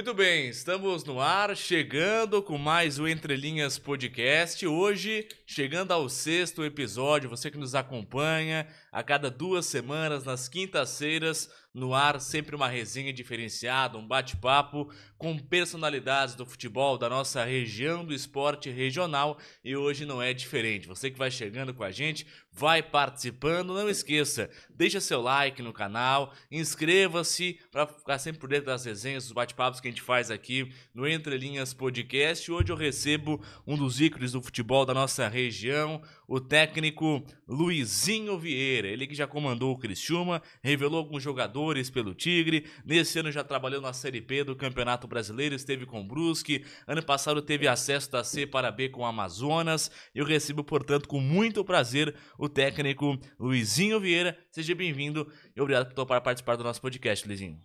Muito bem, estamos no ar, chegando com mais o Entre Linhas Podcast. Hoje, chegando ao 6º episódio, você que nos acompanha a cada 2 semanas, nas quintas-feiras, no ar, sempre uma resenha diferenciada, um bate-papo com personalidades do futebol da nossa região, do esporte regional, e hoje não é diferente. Você que vai chegando com a gente, vai participando, não esqueça, deixa seu like no canal, inscreva-se para ficar sempre por dentro das resenhas, dos bate-papos que a gente faz aqui no Entre Linhas Podcast. Hoje eu recebo um dos ícones do futebol da nossa região, o técnico Luizinho Vieira, ele que já comandou o Criciúma, revelou alguns jogadores pelo Tigre, nesse ano já trabalhou na Série B do Campeonato Brasileiro, esteve com o Brusque, ano passado teve acesso da C para B com o Amazonas. Eu recebo, portanto, com muito prazer o técnico Luizinho Vieira. Seja bem-vindo e obrigado por topar participar do nosso podcast, Luizinho.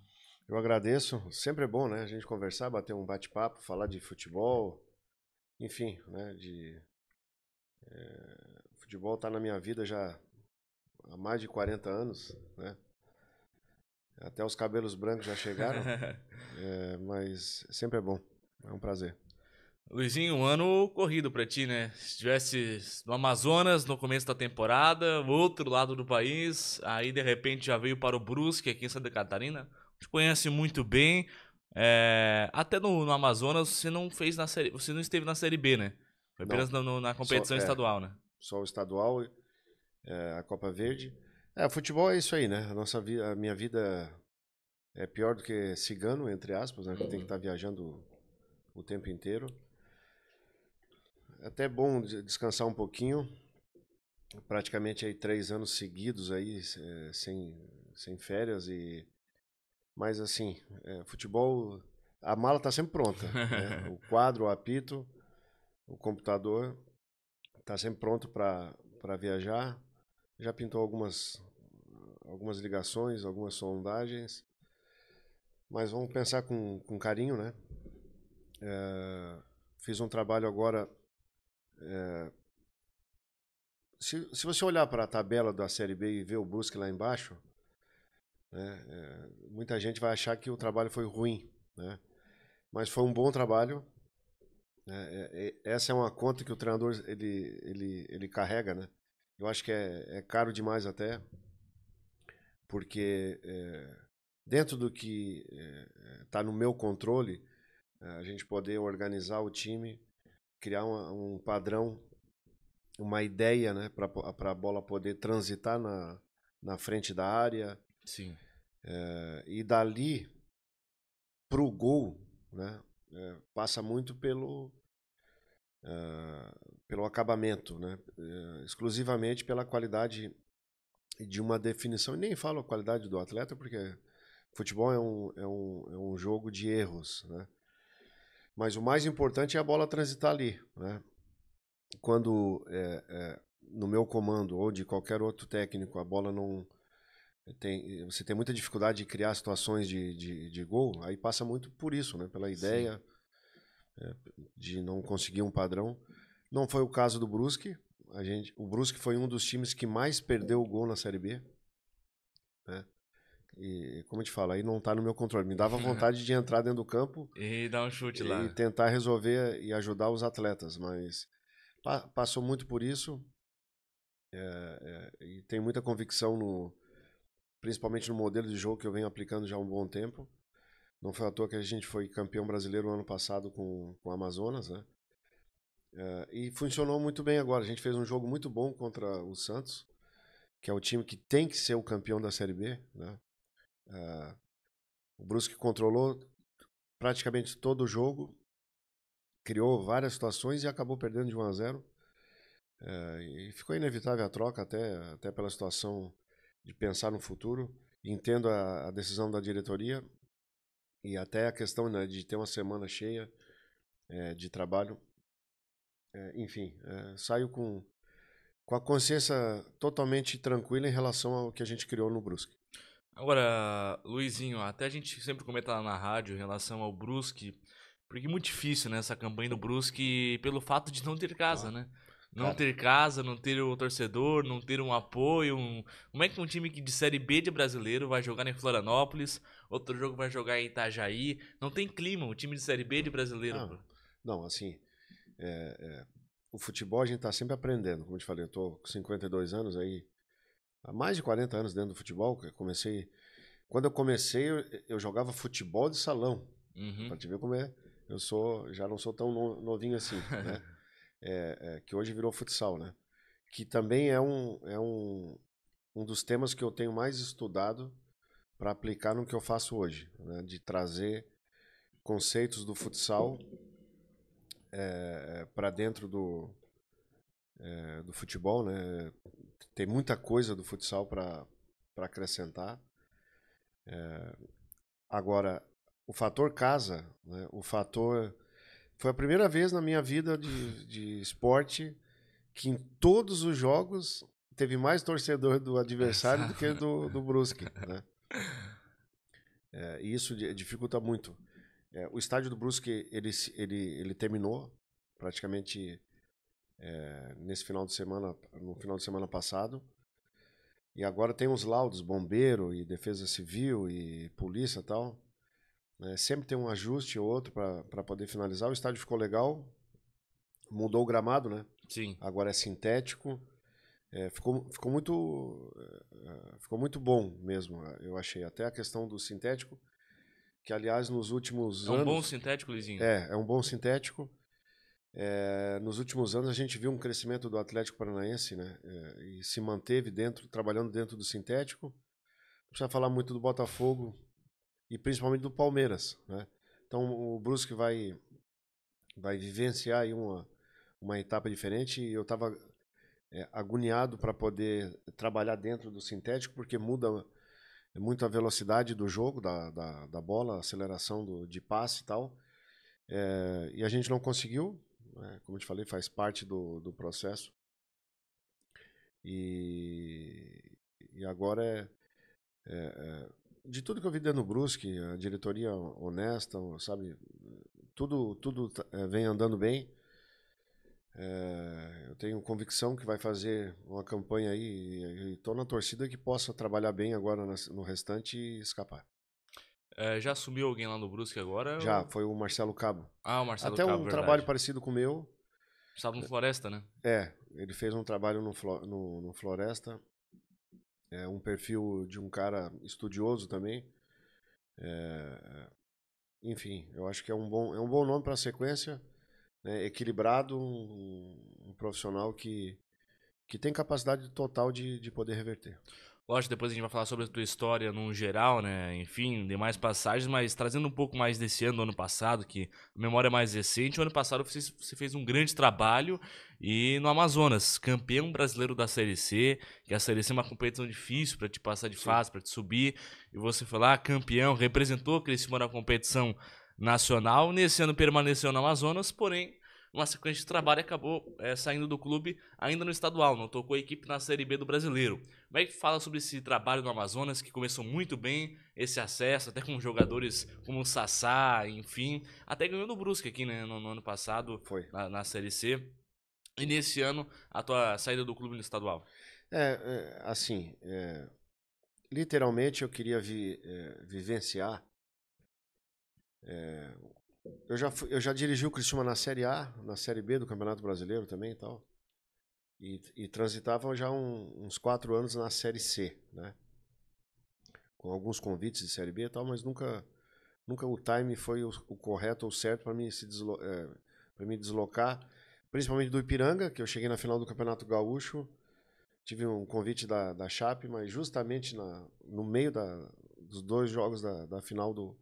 Eu agradeço, sempre é bom, né, a gente conversar, bater um bate-papo, falar de futebol, enfim, né, futebol está na minha vida já há mais de 40 anos, né, até os cabelos brancos já chegaram, mas sempre é bom, é um prazer. Luizinho, um ano corrido pra ti, né? Se estivesse no Amazonas no começo da temporada, outro lado do país, aí de repente já veio para o Brusque aqui em Santa Catarina, te conhece muito bem. Até no Amazonas você não fez na série, você não esteve na Série B, né? Foi Não, apenas na competição estadual, né? só o estadual, a Copa Verde. Futebol é isso aí, né, a minha vida é pior do que cigano, entre aspas, né, que tem que estar viajando o tempo inteiro. É até bom descansar um pouquinho, praticamente aí 3 anos seguidos aí, sem férias, mas assim, futebol, a mala está sempre pronta, né? O quadro, o apito, o computador está sempre pronto para viajar. Já pintou algumas ligações, algumas sondagens, mas vamos pensar com carinho, né? Fiz um trabalho agora. Se você olhar para a tabela da Série B e ver o Brusque lá embaixo, né, muita gente vai achar que o trabalho foi ruim, né? Mas foi um bom trabalho, né? Essa é uma conta que o treinador ele carrega, né? Eu acho que é caro demais até, porque dentro do que está no meu controle, a gente poder organizar o time, criar um padrão, uma ideia, né, para a bola poder transitar na frente da área. Sim. E dali para o gol, né, passa muito pelo acabamento, né, exclusivamente pela qualidade de uma definição. E nem falo a qualidade do atleta, porque futebol é um jogo de erros, né? Mas o mais importante é a bola transitar ali, né? Quando no meu comando ou de qualquer outro técnico a bola não você tem muita dificuldade de criar situações de gol, aí passa muito por isso, né? Pela ideia de não conseguir um padrão. Não foi o caso do Brusque. O Brusque foi um dos times que mais perdeu o gol na Série B, né? E, como eu te falo, aí não está no meu controle. Me dava vontade de entrar dentro do campo E dar um chute e lá. tentar resolver e ajudar os atletas, mas passou muito por isso. E tem muita convicção principalmente no modelo de jogo que eu venho aplicando já há um bom tempo. Não foi à toa que a gente foi campeão brasileiro no ano passado com o Amazonas, né? E funcionou muito bem agora. A gente fez um jogo muito bom contra o Santos, que é o time que tem que ser o campeão da Série B, né? O Brusque controlou praticamente todo o jogo, criou várias situações e acabou perdendo de 1-0. E ficou inevitável a troca, até pela situação de pensar no futuro. Entendo a decisão da diretoria e até a questão, né, de ter uma semana cheia de trabalho. Enfim, saio com a consciência totalmente tranquila em relação ao que a gente criou no Brusque. Agora, Luizinho, até a gente sempre comenta lá na rádio em relação ao Brusque, porque é muito difícil, né, essa campanha do Brusque pelo fato de não ter casa, Claro. né? Não Cara, ter casa, não ter o torcedor, não ter um apoio. Como é que um time de Série B de brasileiro vai jogar em Florianópolis, outro jogo vai jogar em Itajaí? Não tem clima, um time de Série B de brasileiro, ah, pô. não, assim, é, o futebol a gente tá sempre aprendendo. Como eu te falei, eu tô com 52 anos aí, há mais de 40 anos dentro do futebol. Que eu comecei, quando eu comecei, eu jogava futebol de salão. Uhum. Pra te ver como é, já não sou tão novinho assim, né? Que hoje virou futsal, né? Que também um dos temas que eu tenho mais estudado para aplicar no que eu faço hoje, né? De trazer conceitos do futsal para dentro do futebol, né? Tem muita coisa do futsal para acrescentar. Agora, o fator casa, né? O fator foi a primeira vez na minha vida de esporte que em todos os jogos teve mais torcedor do adversário do que do Brusque, né? E isso dificulta muito. O estádio do Brusque ele terminou praticamente nesse final de semana, no final de semana passado. E agora tem os laudos, bombeiro e defesa civil e polícia e tal. Né? Sempre tem um ajuste ou outro para poder finalizar. O estádio ficou legal, mudou o gramado, né? Sim. Agora é sintético. Ficou muito bom mesmo, eu achei. Até a questão do sintético, que aliás nos últimos É um bom anos sintético, Lizinho? é um bom sintético. Nos últimos anos a gente viu um crescimento do Atlético Paranaense, né? E se manteve trabalhando dentro do sintético. Não precisa falar muito do Botafogo e principalmente do Palmeiras, né? Então o Brusque vai vivenciar aí uma etapa diferente e eu estava agoniado para poder trabalhar dentro do sintético, porque muda muito a velocidade do jogo, da bola, a aceleração de passe e tal. E a gente não conseguiu, né? Como eu te falei, faz parte do processo. E agora de tudo que eu vi dentro do Brusque, a diretoria honesta, sabe? Tudo vem andando bem. Eu tenho convicção que vai fazer uma campanha aí e estou na torcida que possa trabalhar bem agora no restante e escapar. Já assumiu alguém lá no Brusque agora? Já, foi o Marcelo Cabo. Ah, o Marcelo Até Cabo, um trabalho verdade. parecido com o meu. Estava no Floresta, né? Ele fez um trabalho no Floresta. Um perfil de um cara estudioso também. Enfim, eu acho que é um bom nome para a sequência. Né, equilibrado, um profissional que tem capacidade total de poder reverter. Lógico, depois a gente vai falar sobre a tua história num geral, né? Enfim, demais passagens, mas trazendo um pouco mais desse ano, do ano passado, que a memória é mais recente. O ano passado você fez um grande trabalho e no Amazonas, campeão brasileiro da Série C, que a Série C é uma competição difícil para te passar de Sim. fase, para te subir. E você foi lá, campeão, representou o Criciúma na competição nacional. Nesse ano permaneceu no Amazonas, porém uma sequência de trabalho acabou saindo do clube ainda no estadual, não tocou a equipe na Série B do Brasileiro. Como é que fala sobre esse trabalho no Amazonas, que começou muito bem, esse acesso, até com jogadores como o Sassá, enfim, até ganhou do Brusque aqui, né, no ano passado, Foi. na Série C. E nesse ano, a tua saída do clube no estadual? Assim, literalmente eu queria vivenciar. Eu já dirigi o Criciúma na Série A, na Série B do Campeonato Brasileiro também e tal. E transitava já uns 4 anos na Série C, né? Com alguns convites de Série B e tal, mas nunca o time foi o correto ou certo para mim para me deslocar, principalmente do Ipiranga, que eu cheguei na final do Campeonato Gaúcho, tive um convite da Chape, mas justamente no meio dos 2 jogos da final do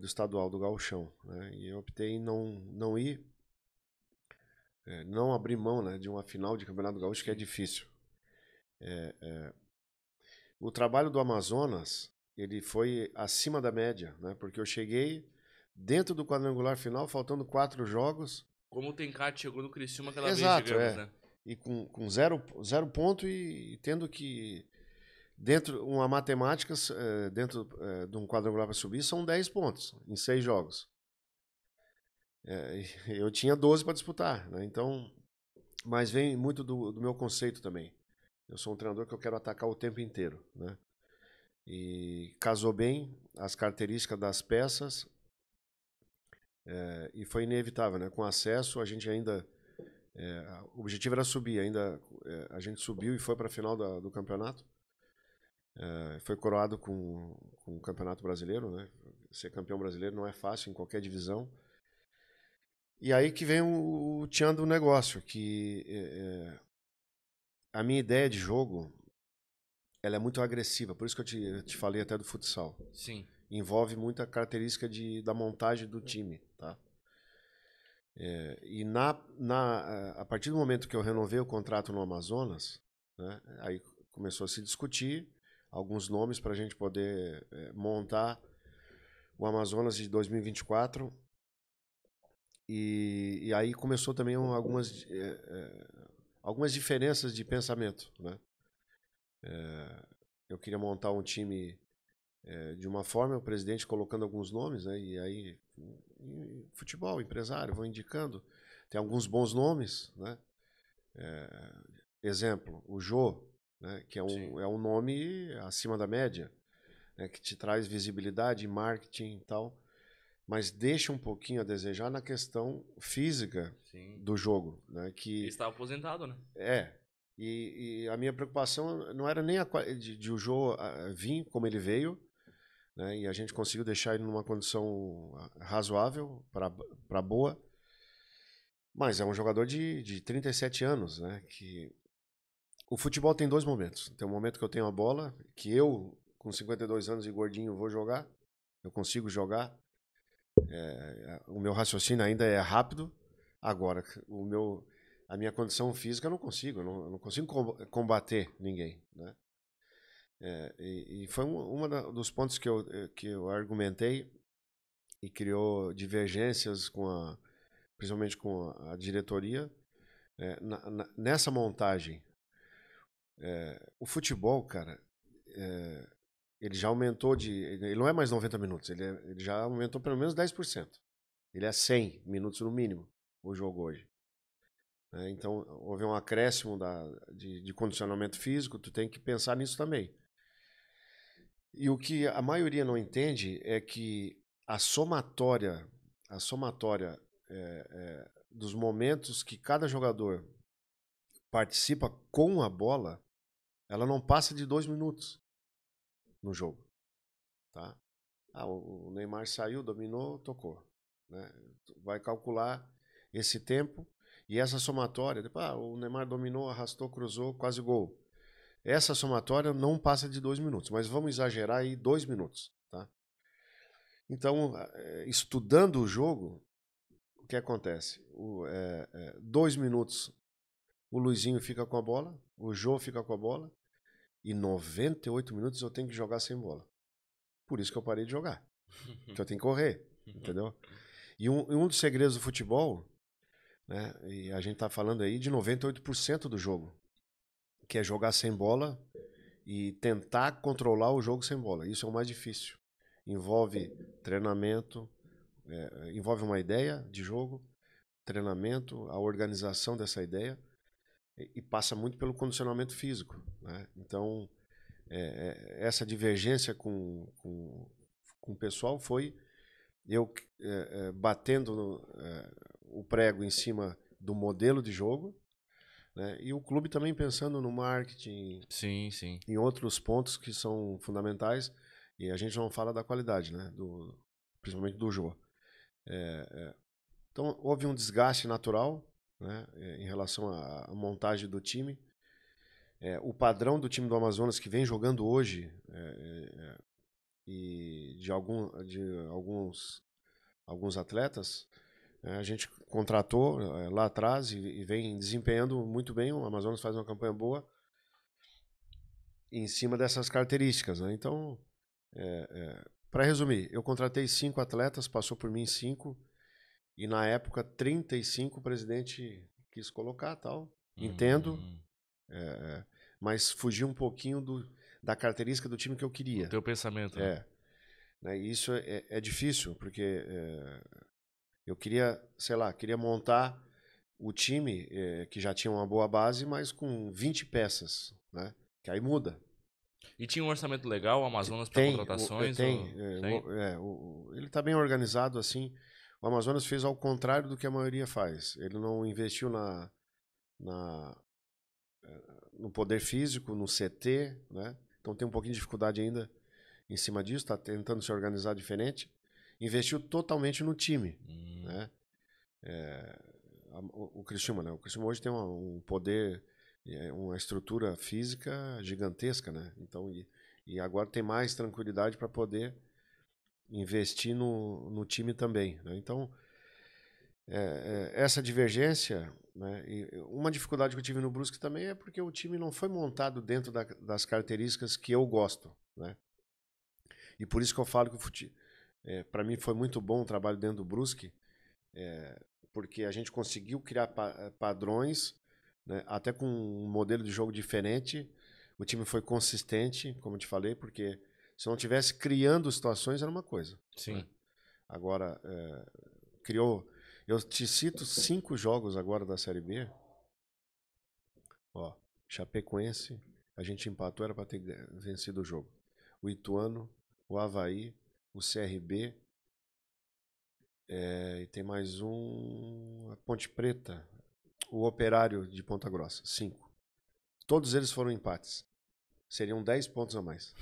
estadual, do Gauchão, né? E eu optei em não ir, não abrir mão, né, de uma final de Campeonato Gaúcho, que é difícil. O trabalho do Amazonas, ele foi acima da média, né? Porque eu cheguei dentro do quadrangular final, faltando 4 jogos. Como o Tencate chegou no Criciúma aquela vez, Exato, digamos, né? E com zero ponto e tendo que, dentro uma matemática, dentro de um quadrangular para subir, são 10 pontos em 6 jogos. Eu tinha 12 para disputar, né? Então, Mas vem muito do meu conceito também. Eu sou um treinador que eu quero atacar o tempo inteiro, né? E casou bem as características das peças, e foi inevitável, né? Com acesso, a gente ainda... o objetivo era subir, ainda a gente subiu e foi para a final do campeonato. Foi coroado com o Campeonato Brasileiro, né? Ser campeão brasileiro não é fácil em qualquer divisão. E aí que vem o tchan do negócio, que a minha ideia de jogo, ela é muito agressiva, por isso que eu te falei até do futsal. Sim. Envolve muita característica da montagem do time, tá? E a partir do momento que eu renovei o contrato no Amazonas, né, aí começou a se discutir alguns nomes para a gente poder montar o Amazonas de 2024. E aí começou também algumas diferenças de pensamento, né? Eu queria montar um time de uma forma, o presidente colocando alguns nomes, né? E aí, futebol, empresário, vão indicando. Tem alguns bons nomes, né? Exemplo, o Jô, né? Que é um nome acima da média, né? Que te traz visibilidade, marketing e tal, mas deixa um pouquinho a desejar na questão física do jogo, né? Que ele estava aposentado, né? E a minha preocupação não era nem de o Jô vir como ele veio, né? E a gente conseguiu deixar ele numa condição razoável para boa, mas é um jogador de 37 anos, né? Que o futebol tem dois momentos. Tem um momento que eu tenho a bola, que eu com 52 anos e gordinho vou jogar, eu consigo jogar, o meu raciocínio ainda é rápido. Agora a minha condição física eu não consigo, eu não consigo combater ninguém, né? E foi dos pontos que eu argumentei e criou divergências principalmente com a diretoria. Nessa montagem, o futebol, cara, ele já aumentou ele não é mais 90 minutos, ele já aumentou pelo menos 10%. Ele é 100 minutos no mínimo, o jogo hoje. Então, houve um acréscimo de condicionamento físico, tu tem que pensar nisso também. E o que a maioria não entende é que a somatória dos momentos que cada jogador participa com a bola, ela não passa de 2 minutos no jogo. Tá? O Neymar saiu, dominou, tocou. Né? Vai calcular esse tempo e essa somatória. Depois, o Neymar dominou, arrastou, cruzou, quase gol. Essa somatória não passa de 2 minutos, mas vamos exagerar aí 2 minutos. Tá? Então, estudando o jogo, o que acontece? 2 minutos o Luizinho fica com a bola, o Jô fica com a bola, e 98 minutos eu tenho que jogar sem bola. Por isso que eu parei de jogar. Que eu tenho que correr, entendeu? E um dos segredos do futebol, né, e a gente tá falando aí de 98% do jogo, que é jogar sem bola e tentar controlar o jogo sem bola. Isso é o mais difícil. Envolve treinamento, envolve uma ideia de jogo, treinamento, a organização dessa ideia, e passa muito pelo condicionamento físico. Né? Então, essa divergência com o pessoal foi eu batendo o prego em cima do modelo de jogo, né? E o clube também pensando no marketing, sim, sim, em outros pontos que são fundamentais, e a gente não fala da qualidade, né? Principalmente do jogo. Então houve um desgaste natural, né? Em relação à montagem do time. O padrão do time do Amazonas que vem jogando hoje e de alguns atletas, a gente contratou lá atrás e vem desempenhando muito bem. O Amazonas faz uma campanha boa em cima dessas características. Né? Então, para resumir, eu contratei 5 atletas, passou por mim 5, e na época 35 o presidente quis colocar, tal. Entendo, mas fugi um pouquinho da característica do time que eu queria. O teu pensamento, né? Né? Isso é difícil, porque eu queria, sei lá, queria montar o time que já tinha uma boa base, mas com 20 peças, né? Que aí muda. E tinha um orçamento legal, o Amazonas, para Tem, contratações? tem. Ele está bem organizado assim. O Amazonas fez ao contrário do que a maioria faz. Ele não investiu no poder físico, no CT, né? Então tem um pouquinho de dificuldade ainda em cima disso, está tentando se organizar diferente. Investiu totalmente no time, né? O Criciúma, né? O Criciúma hoje tem um poder, uma estrutura física gigantesca, né? Então, e agora tem mais tranquilidade para poder investir no time também, né? Então, essa divergência, né? E uma dificuldade que eu tive no Brusque também é porque o time não foi montado dentro das características que eu gosto, né? E por isso que eu falo que para mim foi muito bom o trabalho dentro do Brusque, porque a gente conseguiu criar padrões, né? Até com um modelo de jogo diferente. O time foi consistente, como eu te falei, porque se não tivesse criando situações era uma coisa. Sim. Né? Agora, criou... Eu te cito 5 jogos agora da Série B. Ó, Chapecoense, a gente empatou, era para ter vencido o jogo. O Ituano, o Avaí, o CRB, e tem mais a Ponte Preta, o Operário de Ponta Grossa, 5. Todos eles foram empates. Seriam 10 pontos a mais.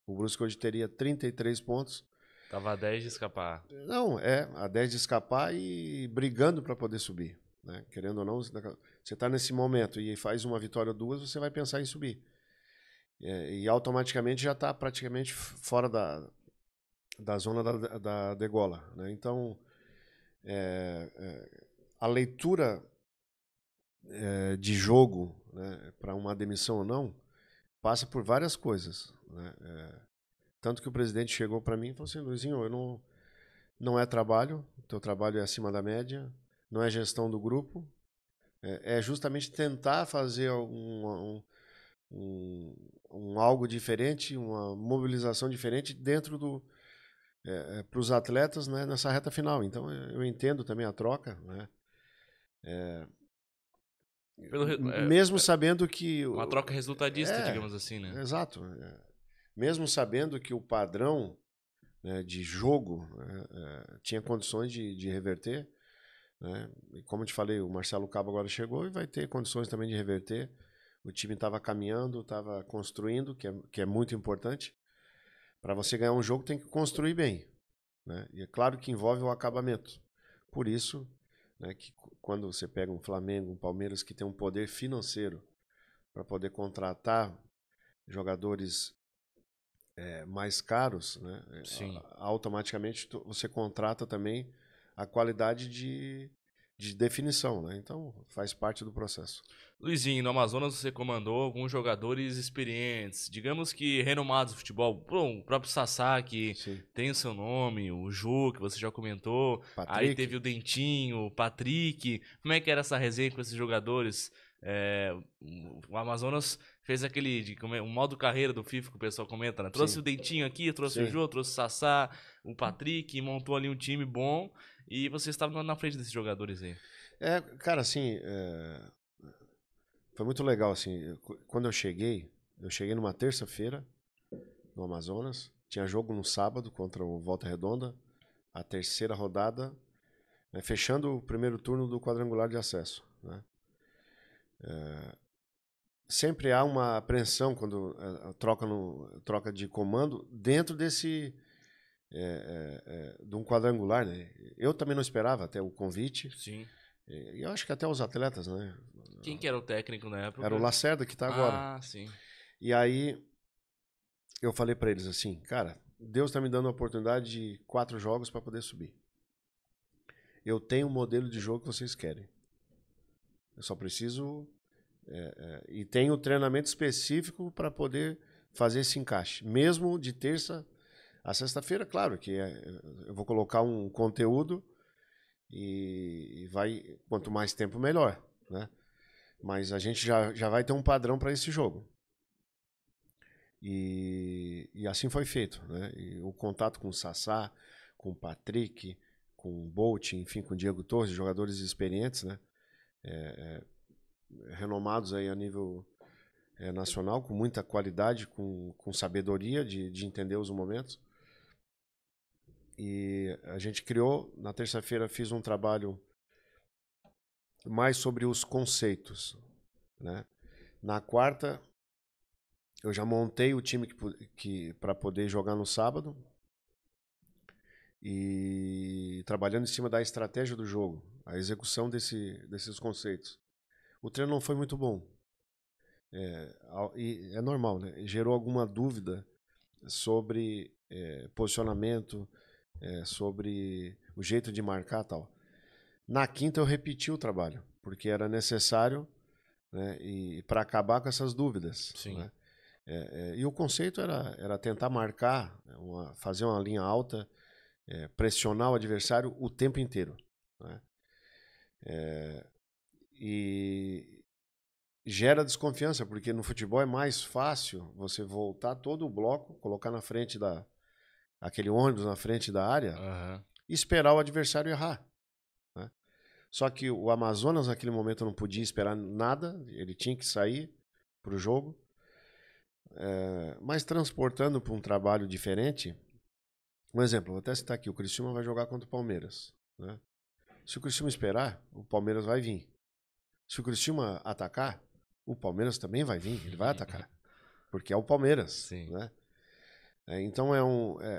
O Brusque hoje teria 33 pontos. Tava a 10 de escapar. Não, a 10 de escapar e brigando para poder subir. Né? Querendo ou não, você está nesse momento e faz uma vitória ou duas, você vai pensar em subir. E automaticamente já está praticamente fora da zona da degola. Né? Então, a leitura de jogo, né, para uma demissão ou não, passa por várias coisas. Né? Tanto que o presidente chegou para mim e falou assim: Luizinho, não é trabalho, o teu trabalho é acima da média, não é gestão do grupo, é justamente tentar fazer algo diferente, uma mobilização diferente dentro para os atletas, né, nessa reta final. Então eu entendo também a troca, né? Mesmo sabendo que uma troca resultadista, digamos assim, né? Exato. Mesmo sabendo que o padrão, né, de jogo tinha condições de reverter, né? E como eu te falei, o Marcelo Cabo agora chegou e vai ter condições também de reverter. O time estava caminhando, estava construindo, que é muito importante. Para você ganhar um jogo tem que construir bem, né? E é claro que envolve o acabamento. Por isso, né, que quando você pega um Flamengo, um Palmeiras que tem um poder financeiro para poder contratar jogadores mais caros, né, automaticamente você contrata também a qualidade de definição, né? Então faz parte do processo. Luizinho, no Amazonas você comandou alguns jogadores experientes, digamos que renomados do futebol. Bom, o próprio Sassá, que Sim. tem o seu nome, o Ju, que você já comentou. Patrick. Aí teve o Dentinho, o Patrick. Como é que era essa resenha com esses jogadores? O Amazonas fez um modo carreira do FIFA que o pessoal comenta, né? Trouxe Sim. o Dentinho aqui, trouxe Sim. o Ju, trouxe o Sassá, o Patrick, montou ali um time bom. E você estava na frente desses jogadores aí. Cara, assim, foi muito legal, assim, quando eu cheguei numa terça-feira no Amazonas, tinha jogo no sábado contra o Volta Redonda, a terceira rodada, né, fechando o primeiro turno do quadrangular de acesso, né? Sempre há uma apreensão quando troca de comando dentro desse de um quadrangular, né? Eu também não esperava até o convite. Sim. E eu acho que até os atletas, né? Quem que era o técnico na época? Era o Lacerda que está agora. Ah, sim. E aí eu falei para eles assim, cara, Deus está me dando a oportunidade de 4 jogos para poder subir. Eu tenho um modelo de jogo que vocês querem. Eu só preciso e tenho treinamento específico para poder fazer esse encaixe. Mesmo de terça a sexta-feira, claro que eu vou colocar um conteúdo e vai, quanto mais tempo melhor, né? Mas a gente já vai ter um padrão para esse jogo. E assim foi feito, né? E o contato com o Sassá, com o Patrick, com o Bolt, enfim, com o Diego Torres, jogadores experientes, né? renomados aí a nível nacional, com muita qualidade, com sabedoria de entender os momentos. E a gente criou, na terça-feira fiz um trabalho mais sobre os conceitos, né? Na quarta, eu já montei o time que para poder jogar no sábado e trabalhando em cima da estratégia do jogo, a execução desses conceitos. O treino não foi muito bom. E é normal, né? Gerou alguma dúvida sobre posicionamento, sobre o jeito de marcar e tal. Na quinta eu repeti o trabalho, porque era necessário, né, e para acabar com essas dúvidas. Sim. Né? E o conceito era tentar marcar, fazer uma linha alta, pressionar o adversário o tempo inteiro. Né? E gera desconfiança, porque no futebol é mais fácil você voltar todo o bloco, colocar na frente aquele ônibus na frente da área e esperar o adversário errar. Né? Só que o Amazonas naquele momento não podia esperar nada, ele tinha que sair para o jogo. Mas transportando para um trabalho diferente, um exemplo, vou até citar aqui, o Criciúma vai jogar contra o Palmeiras. Né? Se o Criciúma esperar, o Palmeiras vai vir. Se o Criciúma atacar, o Palmeiras também vai vir, ele vai atacar. Porque é o Palmeiras. Sim. Né? Então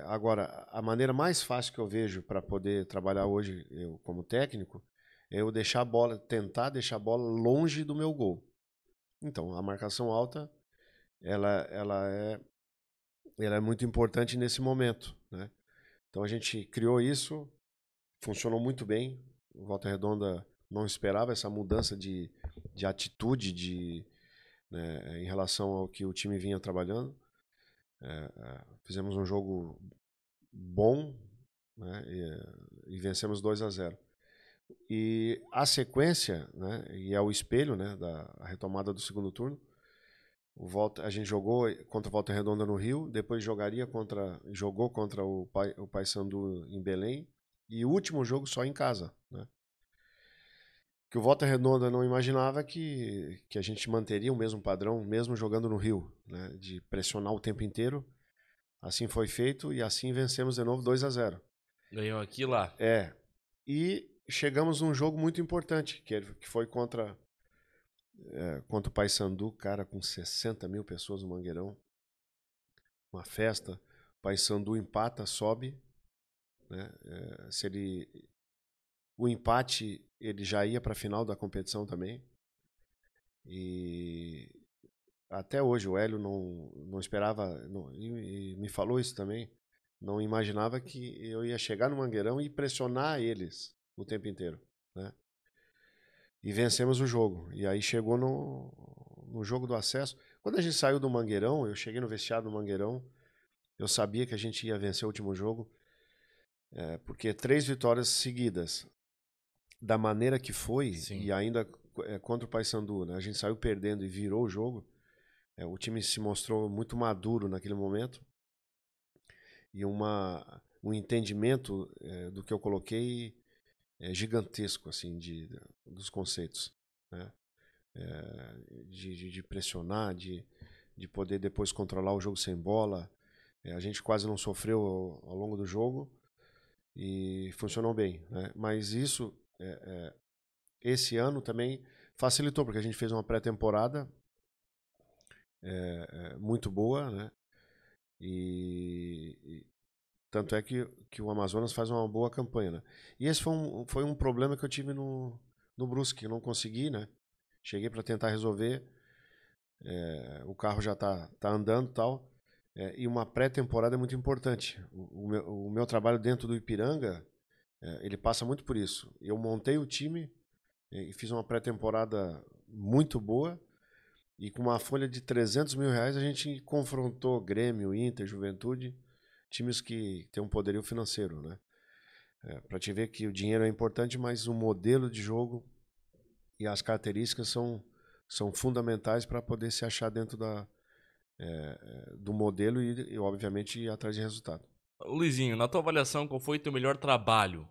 agora, a maneira mais fácil que eu vejo para poder trabalhar hoje, eu como técnico, é eu tentar deixar a bola longe do meu gol. Então, a marcação alta, ela é muito importante nesse momento. Né? Então a gente criou isso, funcionou muito bem. O Volta Redonda não esperava essa mudança de atitude né, em relação ao que o time vinha trabalhando. Fizemos um jogo bom, né, e vencemos 2-0. E a sequência, né, e é o espelho, né, da retomada do segundo turno. A gente jogou contra o Volta Redonda no Rio, depois jogou contra o Paysandu em Belém, e o último jogo só em casa. Né? Que o Volta Redonda não imaginava que a gente manteria o mesmo padrão, mesmo jogando no Rio, né? De pressionar o tempo inteiro. Assim foi feito e assim vencemos de novo 2-0. Ganhou aqui e lá. E chegamos num jogo muito importante, que foi contra o Paysandu, cara, com 60 mil pessoas no Mangueirão. Uma festa. O Paysandu empata, sobe. Né? O empate, ele já ia para a final da competição também. E até hoje o Hélio não esperava, e me falou isso também, não imaginava que eu ia chegar no Mangueirão e pressionar eles o tempo inteiro. Né? E vencemos o jogo. E aí chegou no jogo do acesso. Quando a gente saiu do Mangueirão, eu cheguei no vestiário do Mangueirão, eu sabia que a gente ia vencer o último jogo, porque 3 vitórias seguidas, da maneira que foi, sim, e ainda contra o Paysandu, né? A gente saiu perdendo e virou o jogo. O time se mostrou muito maduro naquele momento. E um entendimento do que eu coloquei gigantesco, assim, dos conceitos. Né? De pressionar, de poder depois controlar o jogo sem bola. A gente quase não sofreu ao longo do jogo e funcionou bem. Né? Mas isso, esse ano também facilitou, porque a gente fez uma pré-temporada muito boa, né? E tanto é que o Amazonas faz uma boa campanha, né? E esse foi um problema que eu tive no Brusque, eu não consegui, né? Cheguei para tentar resolver, o carro já tá andando e tal, e uma pré-temporada é muito importante. O meu trabalho dentro do Ipiranga, ele passa muito por isso. Eu montei o time e fiz uma pré-temporada muito boa, e com uma folha de R$300 mil a gente confrontou Grêmio, Inter, Juventude, times que têm um poderio financeiro, né? Para te ver que o dinheiro é importante, mas o modelo de jogo e as características são fundamentais para poder se achar dentro do modelo e, obviamente, ir atrás de resultado. Luizinho, na tua avaliação, qual foi teu melhor trabalho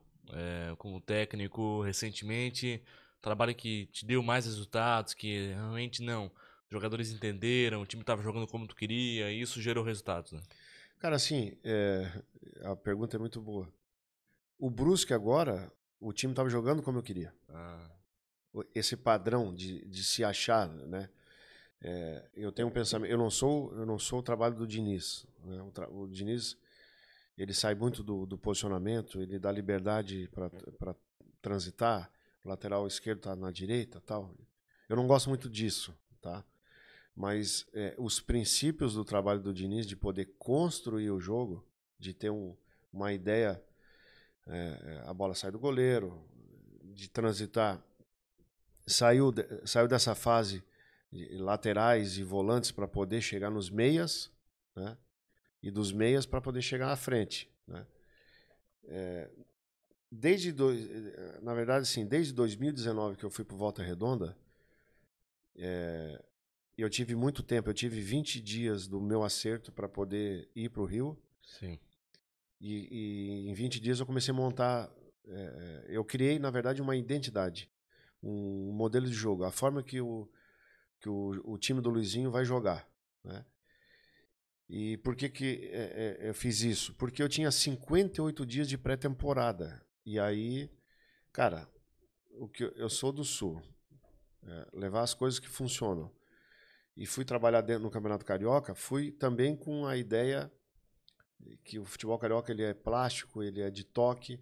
como técnico recentemente? trabalho que te deu mais resultados, que realmente não. Os jogadores entenderam, o time tava jogando como tu queria, e isso gerou resultados, né? Cara, assim, a pergunta é muito boa. O Brusque agora, o time estava jogando como eu queria. Ah, Esse padrão de se achar, né? Eu tenho um pensamento. Eu não sou o trabalho do Diniz. Né? O Diniz, ele sai muito do posicionamento, ele dá liberdade para transitar. O lateral esquerdo tá na direita, tal. Eu não gosto muito disso, tá? Mas os princípios do trabalho do Diniz de poder construir o jogo, de ter uma ideia, a bola sai do goleiro, de transitar, saiu dessa fase de laterais e volantes para poder chegar nos meias, né? E dos meias para poder chegar na frente, né? Na verdade, sim, desde 2019 que eu fui para Volta Redonda, eu tive muito tempo, eu tive 20 dias do meu acerto para poder ir para o Rio. sim. E em 20 dias eu comecei a montar. Eu criei, na verdade, uma identidade, um modelo de jogo, a forma que o time do Luizinho vai jogar. Né? E por que eu fiz isso? Porque eu tinha 58 dias de pré-temporada. E aí, cara, eu sou do Sul. Levar as coisas que funcionam. E fui trabalhar no Campeonato Carioca, fui também com a ideia que o futebol carioca ele é plástico, ele é de toque,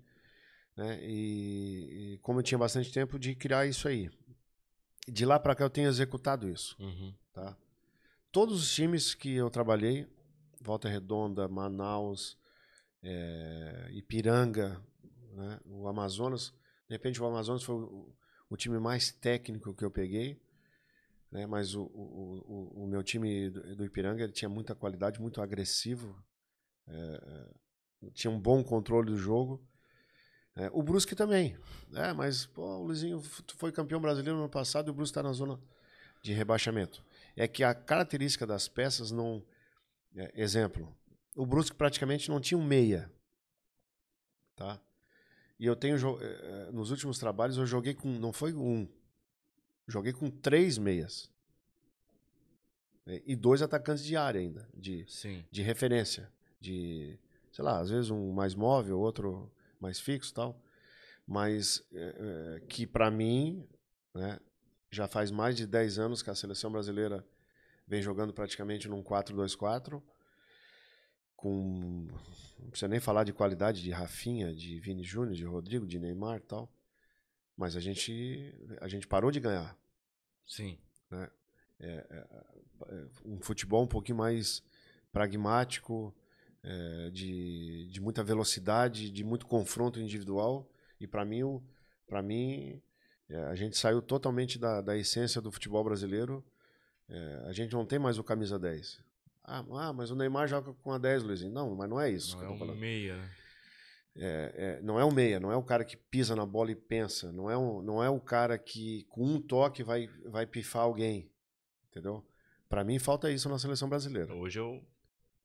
né? E como eu tinha bastante tempo de criar isso aí. De lá para cá eu tenho executado isso, Uhum. tá? Todos os times que eu trabalhei, Volta Redonda, Manaus, Ipiranga, né? O Amazonas, de repente o Amazonas foi o time mais técnico que eu peguei, né? Mas o meu time do Ipiranga ele tinha muita qualidade, muito agressivo, tinha um bom controle do jogo. O Brusque também. Mas pô, o Luizinho foi campeão brasileiro no ano passado e o Brusque está na zona de rebaixamento. É que a característica das peças não. Exemplo, o Brusque praticamente não tinha um meia. Tá? E eu tenho. Nos últimos trabalhos eu joguei com. Não foi um. Joguei com 3 meias. E 2 atacantes de área ainda. Sim. De referência. De. Sei lá, às vezes um mais móvel, outro mais fixo e tal. Mas que para mim, né, já faz mais de 10 anos que a seleção brasileira vem jogando praticamente num 4-2-4, com não precisa nem falar de qualidade de Rafinha, de Vini Júnior, de Rodrigo, de Neymar e tal, mas a gente parou de ganhar, Sim. né? Um futebol um pouquinho mais pragmático, de muita velocidade, de muito confronto individual. E para mim, a gente saiu totalmente da essência do futebol brasileiro. A gente não tem mais o camisa 10. Mas o Neymar joga com a 10, Luizinho. Não, mas não é isso Não que é eu tô um falando. meia, né? Não é o meia, não é o cara que pisa na bola e pensa. Não é o cara que com um toque vai pifar alguém. Entendeu? Para mim falta isso na seleção brasileira. Hoje eu.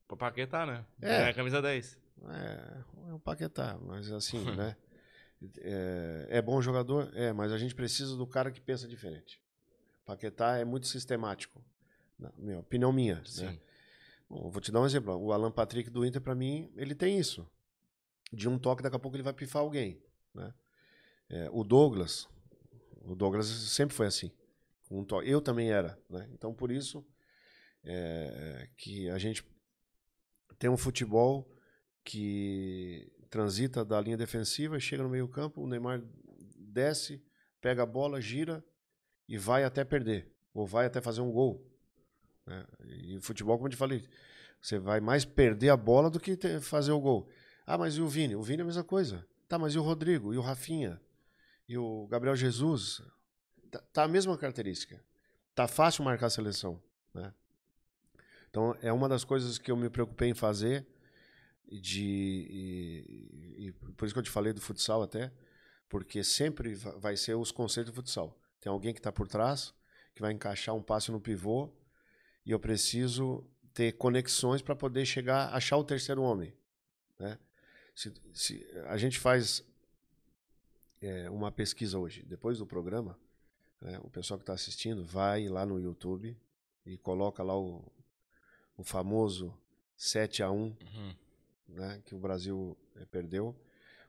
Pra Paquetá, né? É, Ganhar a camisa 10. é um Paquetá, mas assim, né? É bom jogador? Mas a gente precisa do cara que pensa diferente. Paquetá é muito sistemático. Opinião minha, né? Sim. Bom, vou te dar um exemplo. O Alan Patrick do Inter, para mim, ele tem isso. De um toque, daqui a pouco ele vai pifar alguém. Né? O Douglas sempre foi assim. Um toque. Eu também era. Né? Então, por isso que a gente tem um futebol que transita da linha defensiva, chega no meio campo, o Neymar desce, pega a bola, gira e vai até perder. Ou vai até fazer um gol. Né? E o futebol, como eu te falei, você vai mais perder a bola do que fazer o gol. Mas e o Vini? O Vini é a mesma coisa. Tá, mas e o Rodrigo? E o Rafinha? E o Gabriel Jesus? Tá a mesma característica. Tá fácil marcar a seleção. Né? Então, é uma das coisas que eu me preocupei em fazer. E por isso que eu te falei do futsal até. Porque sempre vai ser os conceitos do futsal. Tem alguém que está por trás, que vai encaixar um passe no pivô. E eu preciso ter conexões para poder achar o terceiro homem. Né? Se a gente faz uma pesquisa hoje, depois do programa, né? O pessoal que está assistindo, vai lá no YouTube e coloca lá o famoso 7-1, né, que o Brasil perdeu.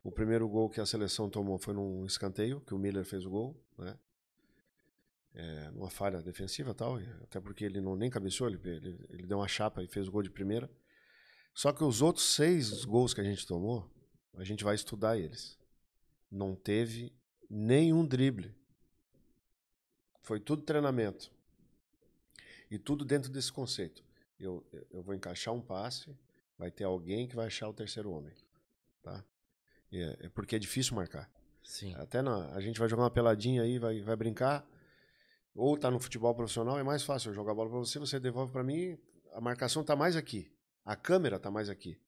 O primeiro gol que a seleção tomou foi num escanteio, que o Miller fez o gol, né? Numa falha defensiva e tal, até porque ele nem cabeceou, ele deu uma chapa e fez o gol de primeira. Só que os outros 6 gols que a gente tomou, a gente vai estudar eles. Não teve nenhum drible. Foi tudo treinamento. E tudo dentro desse conceito. Eu vou encaixar um passe, vai ter alguém que vai achar o terceiro homem. Tá? Porque é difícil marcar. Sim. Até a gente vai jogar uma peladinha aí, vai brincar. Ou tá no futebol profissional, é mais fácil eu jogar a bola para você, você devolve para mim, a marcação tá mais aqui. A câmera tá mais aqui.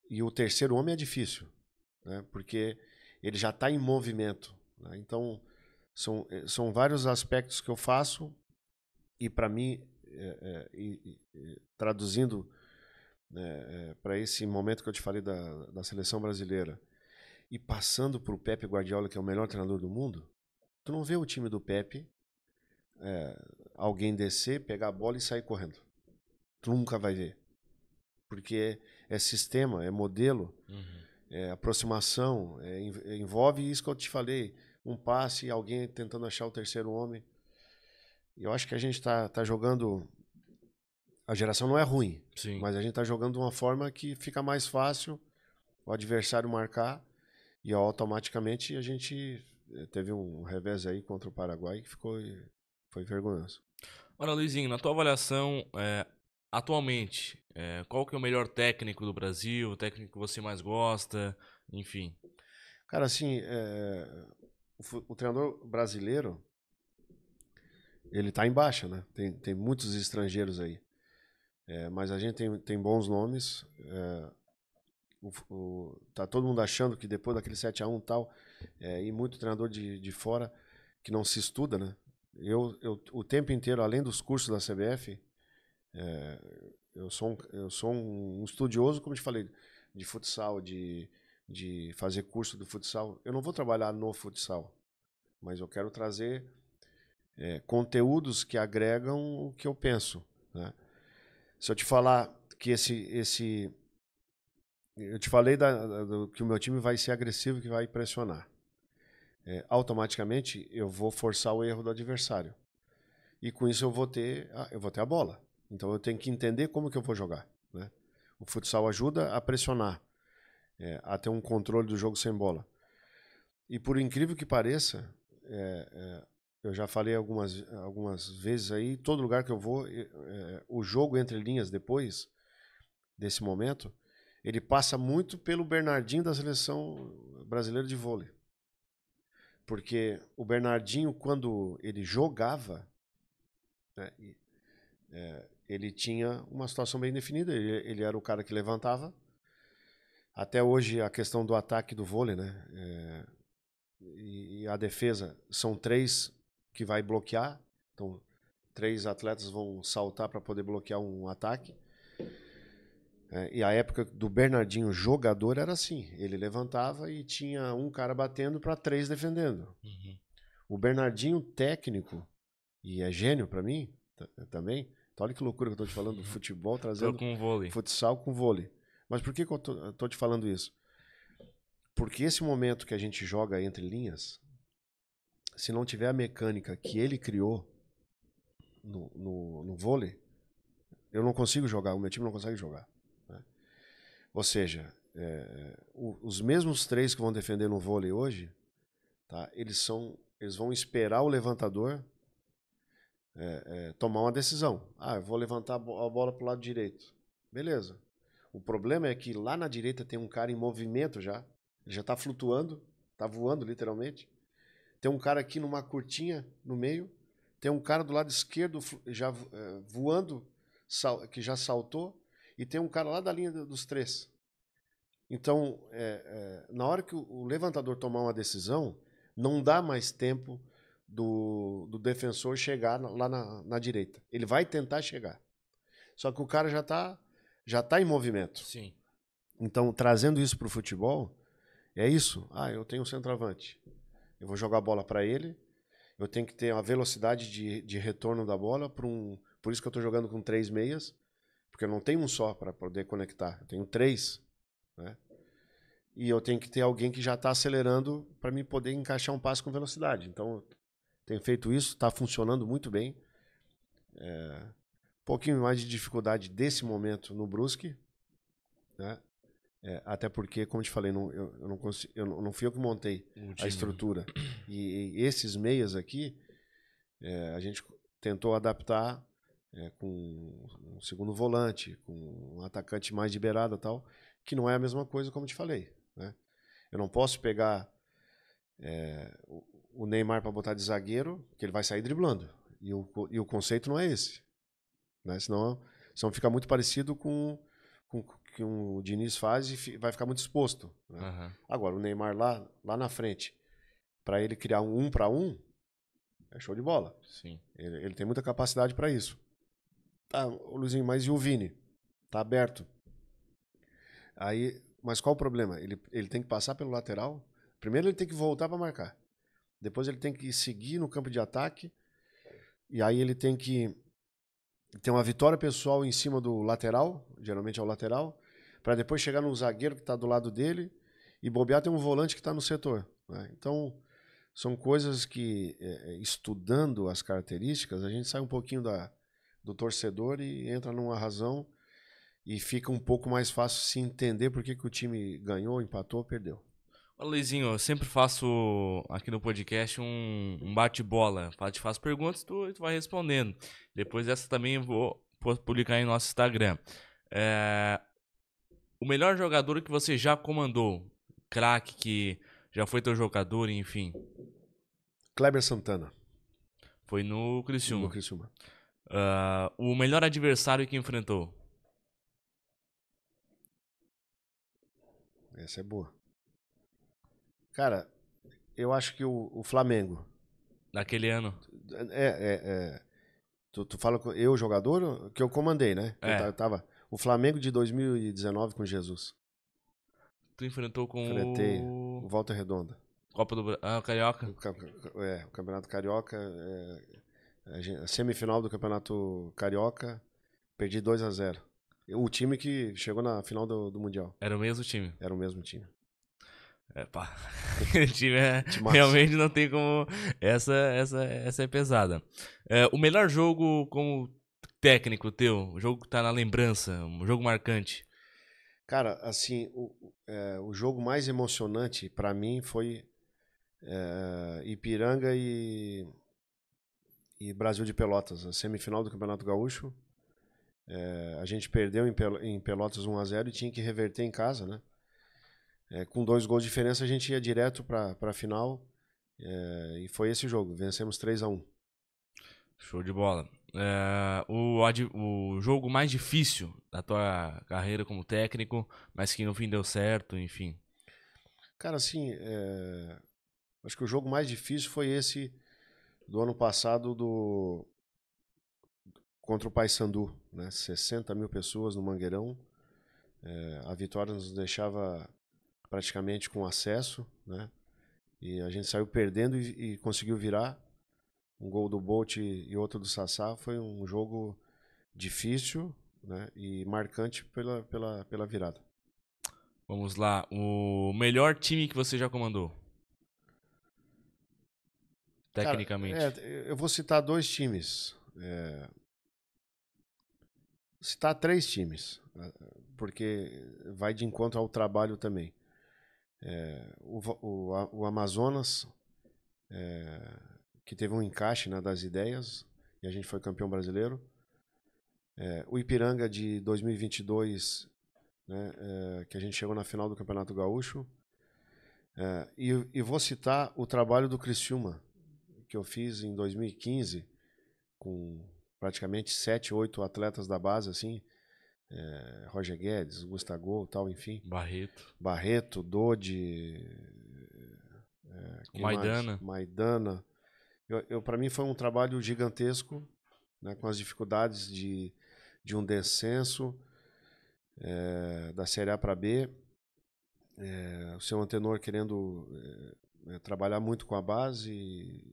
E o terceiro homem é difícil, né? Porque ele já está em movimento. Né? Então, são vários aspectos que eu faço e, para mim, traduzindo para esse momento que eu te falei da seleção brasileira e passando para o Pepe Guardiola, que é o melhor treinador do mundo, tu não vê o time do Pepe alguém descer, pegar a bola e sair correndo. Tu nunca vai ver. Porque é sistema, é modelo, é aproximação, envolve isso que eu te falei, um passe, alguém tentando achar o terceiro homem. E eu acho que a gente tá jogando... A geração não é ruim, Sim. Mas a gente tá jogando de uma forma que fica mais fácil o adversário marcar e automaticamente a gente teve um revés aí contra o Paraguai que foi vergonhoso. Ora, Luizinho, na tua avaliação, atualmente, qual que é o melhor técnico do Brasil, o técnico que você mais gosta, enfim? Cara, assim, o treinador brasileiro, ele tá em baixa, né? Tem muitos estrangeiros aí. Mas a gente tem bons nomes. Tá todo mundo achando que depois daquele 7-1 e tal, e muito treinador de fora que não se estuda, né? Eu o tempo inteiro, além dos cursos da CBF, eu sou um estudioso, como te falei, de futsal, de fazer curso do futsal. Eu não vou trabalhar no futsal, mas eu quero trazer conteúdos que agregam o que eu penso, né? Se eu te falar que eu te falei que o meu time vai ser agressivo, que vai pressionar. Automaticamente eu vou forçar o erro do adversário. E com isso eu vou ter a bola. Então eu tenho que entender como que eu vou jogar, né? O futsal ajuda a pressionar, a ter um controle do jogo sem bola. E por incrível que pareça, eu já falei algumas vezes aí, todo lugar que eu vou, o jogo entre linhas depois desse momento, ele passa muito pelo Bernardinho da seleção brasileira de vôlei. Porque o Bernardinho, quando ele jogava, né, ele tinha uma situação bem definida. Ele era o cara que levantava. Até hoje, a questão do ataque do vôlei, né? E a defesa são 3 que vai bloquear. Então, 3 atletas vão saltar para poder bloquear um ataque. E a época do Bernardinho jogador era assim. Ele levantava e tinha um cara batendo para 3 defendendo. O Bernardinho técnico, e é gênio para mim também. Então, olha que loucura que eu estou te falando do futebol, trazendo com vôlei. Futsal com vôlei. Mas por que eu estou te falando isso? Porque esse momento que a gente joga entre linhas, se não tiver a mecânica que ele criou no vôlei, eu não consigo jogar, o meu time não consegue jogar. Né? Ou seja, os mesmos 3 que vão defender no vôlei hoje, tá, eles vão esperar o levantador tomar uma decisão. Eu vou levantar a bola para o lado direito. Beleza. O problema é que lá na direita tem um cara em movimento já. Ele já está flutuando, está voando literalmente. Tem um cara aqui numa curtinha no meio. Tem um cara do lado esquerdo já voando, que já saltou. E tem um cara lá da linha dos 3. Então, na hora que o levantador tomar uma decisão, não dá mais tempo do defensor chegar lá na direita. Ele vai tentar chegar. Só que o cara já tá em movimento. Sim. Então, trazendo isso para o futebol, é isso. Eu tenho um centroavante. Eu vou jogar a bola para ele eu tenho que ter a velocidade de retorno da bola, por isso que eu estou jogando com 3 meias, porque eu não tenho um só para poder conectar, eu tenho 3, né? E eu tenho que ter alguém que já está acelerando para mim poder encaixar um passe com velocidade. Então, eu tenho feito isso, está funcionando muito bem. Um pouquinho mais de dificuldade desse momento no Brusque, né? Até porque, como eu te falei, eu não fui eu que montei a estrutura. E esses meias aqui, a gente tentou adaptar com um segundo volante, com um atacante mais de beirada e tal, que não é a mesma coisa, como eu te falei, né? Eu não posso pegar o Neymar para botar de zagueiro, que ele vai sair driblando. E o conceito não é esse, né? Senão fica muito parecido com o que o Diniz faz e vai ficar muito exposto, né? Uhum. Agora, o Neymar lá na frente, para ele criar um para um, é show de bola. Sim. Ele tem muita capacidade para isso. Tá, Luizinho, mas e o Vini? Tá aberto. Aí, mas qual o problema? Ele tem que passar pelo lateral. Primeiro ele tem que voltar para marcar. Depois ele tem que seguir no campo de ataque. E aí ele tem que ter uma vitória pessoal em cima do lateral, geralmente é o lateral, para depois chegar no zagueiro que está do lado dele e bobear tem um volante que está no setor, né? Então, são coisas que, estudando as características, a gente sai um pouquinho do torcedor e entra numa razão e fica um pouco mais fácil se entender por que o time ganhou, empatou, perdeu. Ô, Luizinho, eu sempre faço aqui no podcast um bate-bola. Te faço perguntas, tu vai respondendo. Depois dessa também eu vou publicar aí no nosso Instagram. O melhor jogador que você já comandou, craque que já foi teu jogador, enfim, Kleber Santana, foi no no Criciúma. Criciúma. O melhor adversário que enfrentou? Essa é boa. Cara, eu acho que o Flamengo. Naquele ano? Tu fala com eu, jogador, que eu comandei, né? Que É. eu tava. O Flamengo de 2019 com Jesus. Tu enfrentou com Enfrentei o o Volta Redonda. Copa do Brasil. Ah, Carioca? O Campeonato Carioca. A semifinal do Campeonato Carioca, perdi 2-0. O time que chegou na final do Mundial. Era o mesmo time. Era o mesmo time. Pá. Aquele time Timaço. realmente não tem como. Essa é pesada. O melhor jogo como técnico teu, o jogo que tá na lembrança, um jogo marcante. Cara, assim, o jogo mais emocionante pra mim foi Ipiranga e Brasil de Pelotas, a semifinal do Campeonato Gaúcho. A gente perdeu em Pelotas 1-0 e tinha que reverter em casa, né? Com 2 gols de diferença a gente ia direto para a final, e foi esse jogo, vencemos 3-1. Show de bola. O jogo mais difícil da tua carreira como técnico, mas que no fim deu certo, enfim. Cara, assim, acho que o jogo mais difícil foi esse do ano passado contra o Paysandu, né? 60 mil pessoas no Mangueirão. A vitória nos deixava praticamente com acesso, né? E a gente saiu perdendo e conseguiu virar. Um gol do Bolt e outro do Sassá. Foi um jogo difícil, né? E marcante pela virada. Vamos lá. O melhor time que você já comandou? Tecnicamente. Cara, eu vou citar 2 times. Citar 3 times, né? Porque vai de encontro ao trabalho também. O Amazonas, que teve um encaixe, né, das ideias, e a gente foi campeão brasileiro. O Ipiranga de 2022, né, que a gente chegou na final do Campeonato Gaúcho. E vou citar o trabalho do Criciúma, que eu fiz em 2015, com praticamente 7, 8 atletas da base, assim. Roger Guedes, Gustavo, tal, enfim. Barreto, Dodi, O Maidana. Maidana. Para mim foi um trabalho gigantesco, né, com as dificuldades de um descenso da Série A para B. O seu Antenor querendo trabalhar muito com a base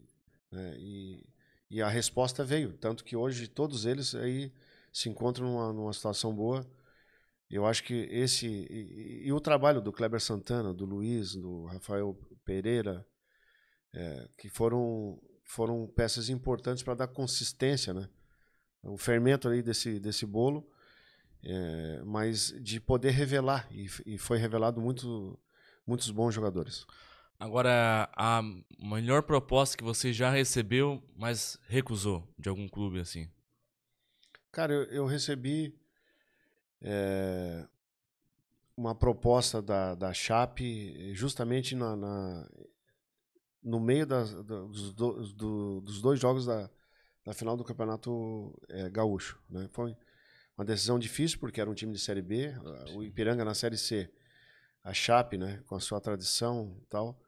né? E a resposta veio, tanto que hoje todos eles aí se encontram numa situação boa. Eu acho que e o trabalho do Kleber Santana, do Luiz, do Rafael Pereira, que foram peças importantes para dar consistência, né? O fermento aí desse bolo, mas de poder revelar, e foi revelado muitos bons jogadores. Agora, a melhor proposta que você já recebeu, mas recusou de algum clube assim? Cara, eu recebi uma proposta da Chape justamente no meio dos dois jogos da final do Campeonato Gaúcho, né? Foi uma decisão difícil, porque era um time de Série B, o Ipiranga na Série C, a Chape, né, com a sua tradição e tal,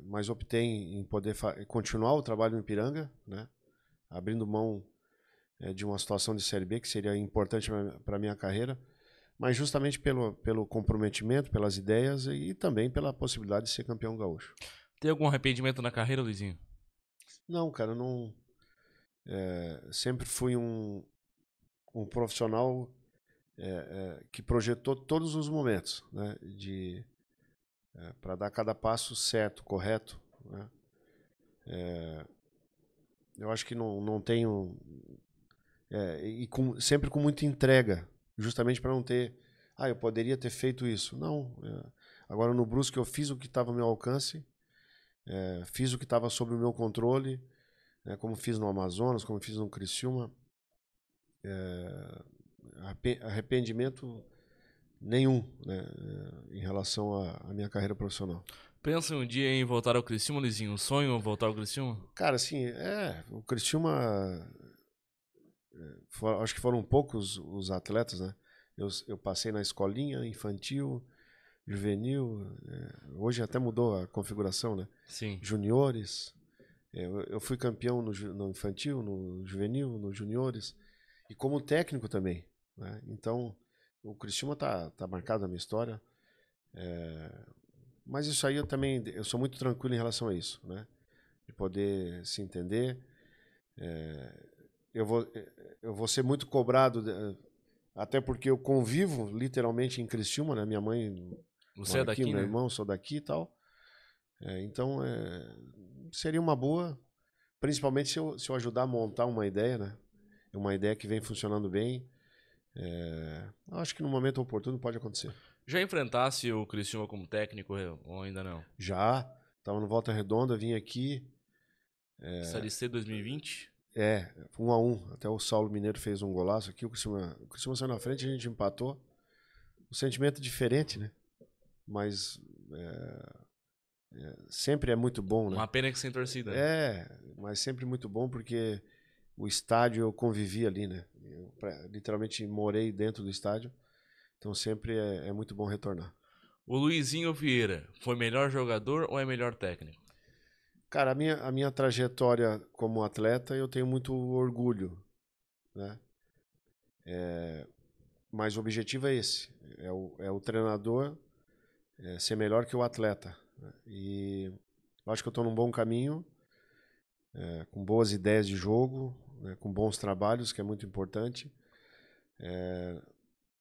mas optei em poder continuar o trabalho no Ipiranga, né, abrindo mão de uma situação de Série B que seria importante para a minha carreira, mas justamente pelo comprometimento, pelas ideias e também pela possibilidade de ser campeão gaúcho. Tem algum arrependimento na carreira, Luizinho? Não, cara, não. Sempre fui um profissional que projetou todos os momentos, né, para dar cada passo certo, correto, né? Eu acho que não tenho sempre com muita entrega, justamente para não ter, eu poderia ter feito isso. Não. Agora no Brusque eu fiz o que estava ao meu alcance, fiz o que estava sob o meu controle, como fiz no Amazonas, como fiz no Criciúma. Arrependimento nenhum, né, em relação à minha carreira profissional. Pensa um dia em voltar ao Criciúma, Luizinho? Um sonho voltar ao Criciúma? Cara, assim, o Criciúma, acho que foram poucos os atletas, né? Eu passei na escolinha, infantil, juvenil, hoje até mudou a configuração, né? Sim. Juniores, eu fui campeão no infantil, no juvenil, nos juniores, e como técnico também, né? Então, o Criciúma tá marcado na minha história, mas isso aí eu sou muito tranquilo em relação a isso, né? De poder se entender. Eu vou ser muito cobrado, até porque eu convivo literalmente em Criciúma, né? Minha mãe Você mora é aqui, daqui, meu né? irmão, sou daqui e tal. Então, seria uma boa, principalmente se eu ajudar a montar uma ideia, né? Uma ideia que vem funcionando bem. Acho que no momento oportuno pode acontecer. Já enfrentasse o Criciúma como técnico ou ainda não? Já, estava no Volta Redonda, vim aqui. Série C 2020? 1-1. Até o Saulo Mineiro fez um golaço aqui. O Criciúma saiu na frente, a gente empatou. Um sentimento diferente, né? Mas sempre é muito bom, né? Uma pena que sem torcida, né? Mas sempre muito bom porque o estádio eu convivi ali, né? Eu literalmente morei dentro do estádio. Então sempre é muito bom retornar. O Luizinho Vieira foi melhor jogador ou é melhor técnico? Cara, a minha trajetória como atleta, eu tenho muito orgulho, né? Mas o objetivo é esse. É o treinador ser melhor que o atleta, né? E eu acho que eu estou num bom caminho, com boas ideias de jogo, né? Com bons trabalhos, que é muito importante.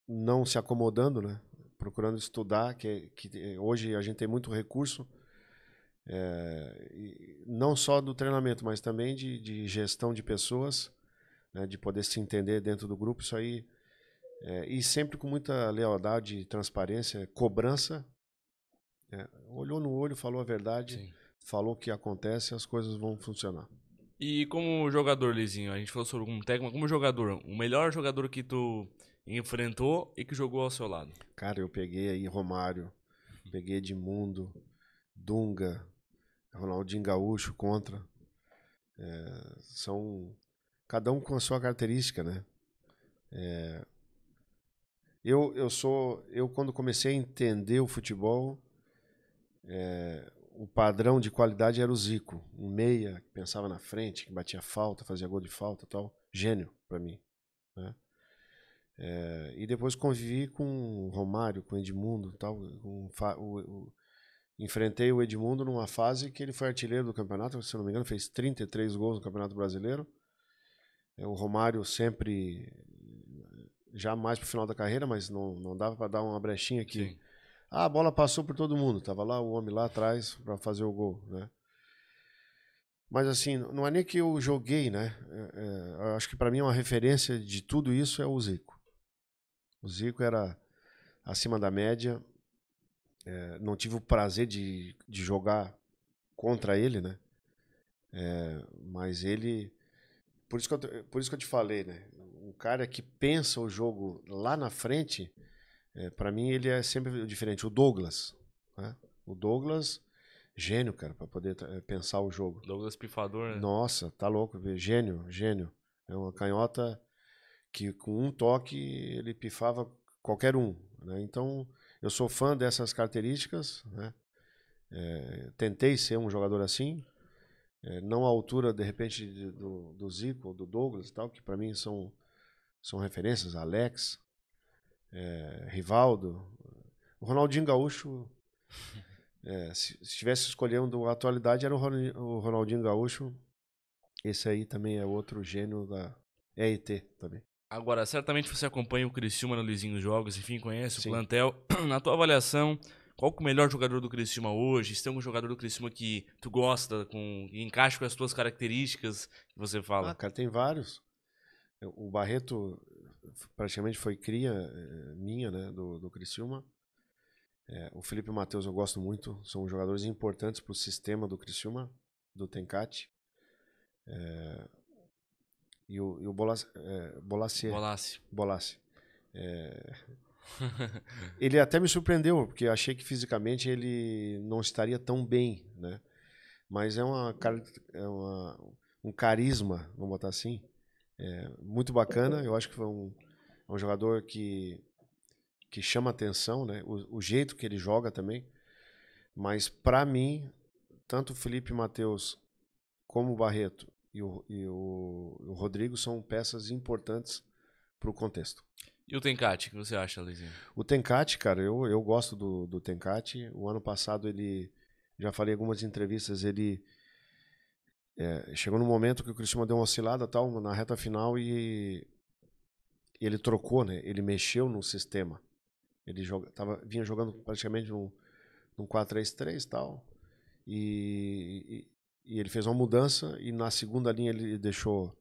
Não se acomodando, né? Procurando estudar, que hoje a gente tem muito recurso, não só do treinamento, mas também de gestão de pessoas, né? De poder se entender dentro do grupo. Isso aí, e sempre com muita lealdade, transparência, cobrança. Olhou no olho, falou a verdade, Sim. falou o que acontece, as coisas vão funcionar. E como jogador, Lizinho, a gente falou sobre um técnico, como jogador, o melhor jogador que tu enfrentou e que jogou ao seu lado? Cara, eu peguei aí Romário, peguei Edmundo, Dunga, Ronaldinho Gaúcho contra. São cada um com a sua característica, né? Eu quando comecei a entender o futebol, o padrão de qualidade era o Zico, um meia que pensava na frente, que batia falta, fazia gol de falta, e tal, gênio para mim, né? E depois convivi com o Romário, com o Edmundo, tal, Enfrentei o Edmundo numa fase que ele foi artilheiro do campeonato, se não me engano, fez 33 gols no Campeonato Brasileiro. O Romário sempre, já mais pro final da carreira, mas não dava para dar uma brechinha aqui. Sim. A bola passou por todo mundo, tava lá o homem lá atrás para fazer o gol, né? Mas assim, não é nem que eu joguei, né? Eu acho que para mim uma referência de tudo isso é o Zico. O Zico era acima da média. Não tive o prazer de jogar contra ele, né? Mas ele... Por isso que eu te falei, né? Um cara que pensa o jogo lá na frente, para mim ele é sempre diferente. O Douglas, né? O Douglas, gênio, cara, para poder pensar o jogo. Douglas pifador, né? Nossa, tá louco, gênio. É uma canhota que com um toque ele pifava qualquer um, né? Então eu sou fã dessas características, né? Tentei ser um jogador assim, não à altura de repente do Zico ou do Douglas e tal, que para mim são referências. Alex, Rivaldo, o Ronaldinho Gaúcho. Se tivesse escolhendo a atualidade era o Ronaldinho Gaúcho. Esse aí também é outro gênio da EIT também. Agora, certamente você acompanha o Criciúma no Luizinho dos Jogos, enfim, conhece Sim. o plantel. Na tua avaliação, qual que é o melhor jogador do Criciúma hoje? Se tem algum jogador do Criciúma que tu gosta, que encaixa com as tuas características que você fala? Cara, tem vários. O Barreto praticamente foi cria minha, né, do Criciúma. O Felipe Matheus eu gosto muito. São jogadores importantes para o sistema do Criciúma, do Tencate. E o Bolassi. Ele até me surpreendeu, porque eu achei que fisicamente ele não estaria tão bem, né? Mas é um carisma, vamos botar assim, muito bacana. Eu acho que foi um jogador que chama atenção, né? O jeito que ele joga também. Mas para mim, tanto o Felipe Matheus como o Barreto e o Rodrigo são peças importantes para o contexto. E o Tencate, o que você acha, Luizinho? O Tencate, cara, eu gosto do Tencate. O ano passado ele, já falei em algumas entrevistas, ele chegou num momento que o Criciúma deu uma oscilada tal, na reta final e ele trocou, né? Ele mexeu no sistema. Ele vinha jogando praticamente num 4-3-3 e tal. E ele fez uma mudança e na segunda linha ele deixou,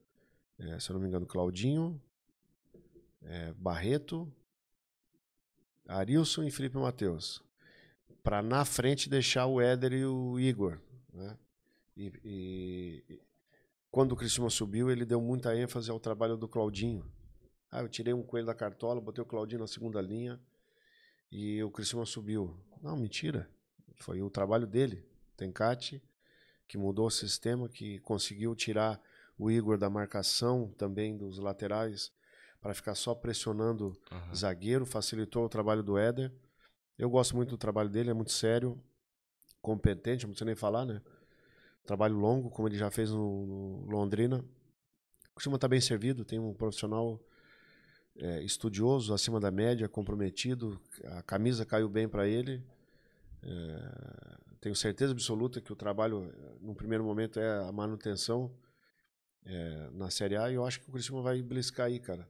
se eu não me engano, Claudinho, Barreto, Arilson e Felipe Matheus. Para na frente deixar o Éder e o Igor, né? E quando o Criciúma subiu, ele deu muita ênfase ao trabalho do Claudinho. Eu tirei um coelho da cartola, botei o Claudinho na segunda linha e o Criciúma subiu. Não, mentira. Foi o trabalho dele, Tencate, que mudou o sistema, que conseguiu tirar o Igor da marcação também dos laterais para ficar só pressionando zagueiro, facilitou o trabalho do Éder. Eu gosto muito do trabalho dele, é muito sério, competente, não precisa nem falar, né? Trabalho longo, como ele já fez no Londrina. Costuma estar bem servido, tem um profissional estudioso, acima da média, comprometido, a camisa caiu bem para ele. Tenho certeza absoluta que o trabalho, no primeiro momento, é a manutenção na Série A, e eu acho que o Criciúma vai beliscar aí, cara.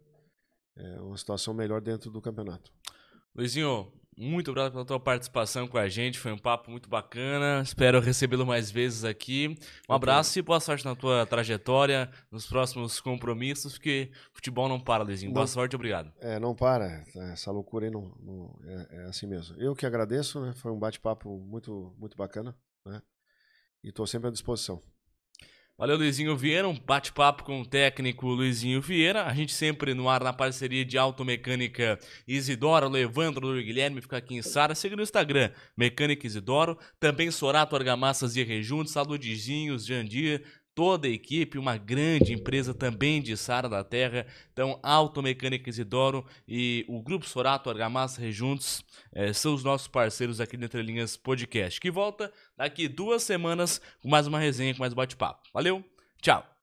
É uma situação melhor dentro do campeonato. Luizinho, muito obrigado pela tua participação com a gente, foi um papo muito bacana, espero recebê-lo mais vezes aqui. Um abraço e boa sorte na tua trajetória, nos próximos compromissos, porque futebol não para, Luizinho. Boa sorte, obrigado. Não para, essa loucura aí é assim mesmo. Eu que agradeço, né? Foi um bate-papo muito, muito bacana, né? E estou sempre à disposição. Valeu, Luizinho Vieira, um bate-papo com o técnico Luizinho Vieira. A gente sempre no ar na parceria de Automecânica Isidoro, Levandro e Guilherme, fica aqui em Sara. Siga no Instagram, Mecânica Isidoro. Também Sorato Argamassas e Rejuntos, Saludizinhos, Jandir, toda a equipe, uma grande empresa também de Sara da Terra. Então, Automecânica Isidoro e o Grupo Sorato Argamassa Rejuntos são os nossos parceiros aqui do Entre Linhas Podcast, que volta daqui 2 semanas com mais uma resenha, com mais bate-papo. Valeu, tchau!